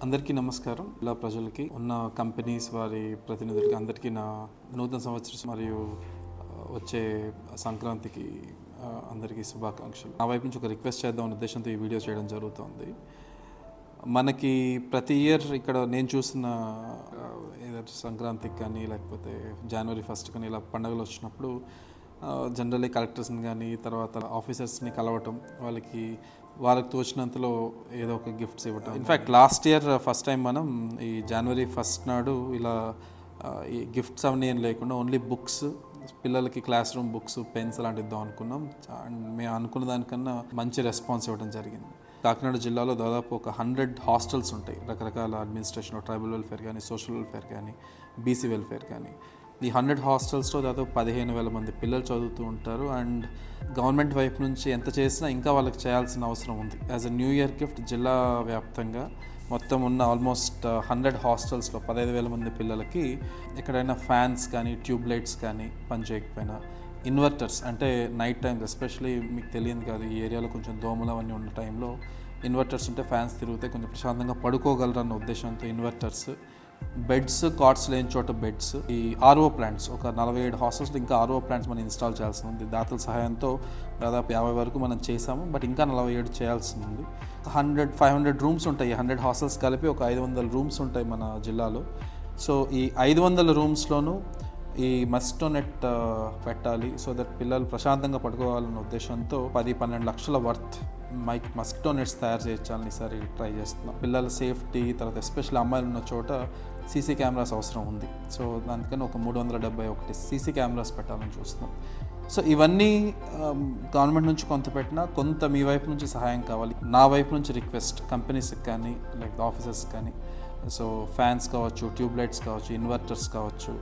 అందరికీ నమస్కారం. ఇలా ప్రజలకి ఉన్న కంపెనీస్ వారి ప్రతినిధులకి అందరికీ నా నూతన సంవత్సరం మరియు వచ్చే సంక్రాంతికి అందరికీ శుభాకాంక్షలు. నా వైపు నుంచి ఒక రిక్వెస్ట్ చేద్దాం ఉద్దేశంతో ఈ వీడియో చేయడం జరుగుతుంది. మనకి ప్రతి ఇయర్ ఇక్కడ నేను చూసిన ఏదైతే సంక్రాంతికి కానీ లేకపోతే జనవరి 1 కానీ ఇలా పండుగలు వచ్చినప్పుడు జనరల్లీ కలెక్టర్స్ని కానీ తర్వాత ఆఫీసర్స్ని కలవటం, వాళ్ళకి తోచినంతలో ఏదో ఒక గిఫ్ట్స్ ఇవ్వటం. In fact last year first time మనం ఈ జనవరి 1 నాడు ఇలా ఈ గిఫ్ట్స్ అవన్నీ ఏం లేకుండా ఓన్లీ బుక్స్, పిల్లలకి క్లాస్ రూమ్ బుక్స్, పెన్స్ అలాంటివి ఇద్దాం అనుకున్నాం. అండ్ మేము అనుకున్న దానికన్నా మంచి రెస్పాన్స్ ఇవ్వడం జరిగింది. కాకినాడ జిల్లాలో దాదాపు ఒక 100 హాస్టల్స్ ఉంటాయి. రకరకాల అడ్మినిస్ట్రేషన్, ట్రైబల్ వెల్ఫేర్ కానీ, సోషల్ వెల్ఫేర్ కానీ, బీసీ వెల్ఫేర్ కానీ. ఈ 100 హాస్టల్స్లో దాదాపు 15,000 మంది పిల్లలు చదువుతూ ఉంటారు. అండ్ గవర్నమెంట్ వైపు నుంచి ఎంత చేసినా ఇంకా వాళ్ళకి చేయాల్సిన అవసరం ఉంది. As a new year gift జిల్లా వ్యాప్తంగా మొత్తం ఉన్న ఆల్మోస్ట్ 100 హాస్టల్స్లో 15,000 మంది పిల్లలకి ఎక్కడైనా ఫ్యాన్స్ కానీ, ట్యూబ్ లైట్స్ కానీ పనిచేయకపోయినా, ఇన్వర్టర్స్ అంటే నైట్ టైమ్స్ ఎస్పెషలీ మీకు తెలియదు కాదు, ఈ ఏరియాలో కొంచెం దోమలు అవన్నీ ఉన్న టైంలో ఇన్వర్టర్స్ ఉంటే ఫ్యాన్స్ తిరిగితే కొంచెం ప్రశాంతంగా పడుకోగలరన్న ఉద్దేశంతో ఇన్వర్టర్స్, బెడ్స్, కాట్స్ లేని చోట బెడ్స్, ఈ ఆర్ఓ ప్లాంట్స్ ఒక 47 హాస్టల్స్లో ఇంకా ఆర్ఓ ప్లాంట్స్ మనం ఇన్స్టాల్ చేయాల్సి ఉంది. దాతల సహాయంతో దాదాపు 50 వరకు మనం చేసాము, బట్ ఇంకా 47 చేయాల్సి ఉంది. 500 రూమ్స్ ఉంటాయి. 100 హాస్టల్స్ కలిపి ఒక 500 రూమ్స్ ఉంటాయి మన జిల్లాలో. సో ఈ 500 రూమ్స్లోనూ ఈ మస్కిటో నెట్ పెట్టాలి, సో దట్ పిల్లలు ప్రశాంతంగా పడుకోవాలన్న ఉద్దేశంతో 10-12 లక్షల వర్త్ మస్కిటో నెట్స్ తయారు చేయించాలని ఈసారి ట్రై చేస్తున్నాం. పిల్లల సేఫ్టీ, తర్వాత ఎస్పెషల్లీ అమ్మాయిలు ఉన్న చోట సీసీ కెమెరాస్ అవసరం ఉంది. సో దానికని ఒక 371 సీసీ కెమెరాస్ పెట్టాలని చూస్తున్నాం. సో ఇవన్నీ గవర్నమెంట్ నుంచి కొంత పెట్టినా కొంత మీ వైపు నుంచి సహాయం కావాలి. నా వైపు నుంచి రిక్వెస్ట్ కంపెనీస్కి కానీ లైక్ ఆఫీసర్స్ కానీ, సో ఫ్యాన్స్ కావచ్చు, ట్యూబ్ లైట్స్ కావచ్చు, ఇన్వర్టర్స్ కావచ్చు,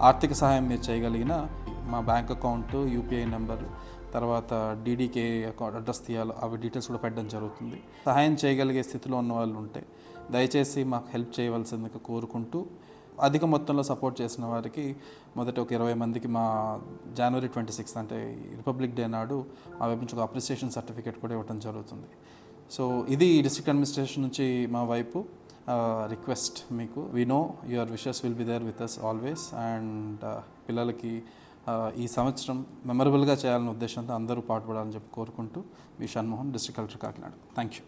ఆర్థిక సహాయం మీరు చేయగలిగిన మా బ్యాంక్ అకౌంట్, యూపీఐ నెంబర్, తర్వాత డీడీకే అకౌంట్ అడ్రస్ తీయాలి, అవి డీటెయిల్స్ కూడా పెట్టడం జరుగుతుంది. సహాయం చేయగలిగే స్థితిలో ఉన్న వాళ్ళు ఉంటే దయచేసి మాకు హెల్ప్ చేయవలసిందిగా కోరుకుంటూ, అధిక మొత్తంలో సపోర్ట్ చేసిన వారికి మొదట ఒక 20 మందికి మా జనవరి 26 అంటే రిపబ్లిక్ డే నాడు మా వైపు నుంచి ఒక అప్రిసియేషన్ సర్టిఫికేట్ కూడా ఇవ్వడం జరుగుతుంది. సో ఇది డిస్ట్రిక్ట్ అడ్మినిస్ట్రేషన్ నుంచి మా వైపు రిక్వెస్ట్ మీకు. We know your wishes will be there with us always. And పిల్లలకి ఈ సంవత్సరం మెమరబుల్గా చేయాలనే ఉద్దేశంతో అందరూ పాటుపడాలని చెప్పి కోరుకుంటూ, V Shanmohan, district collector, Kakinada. Thank you.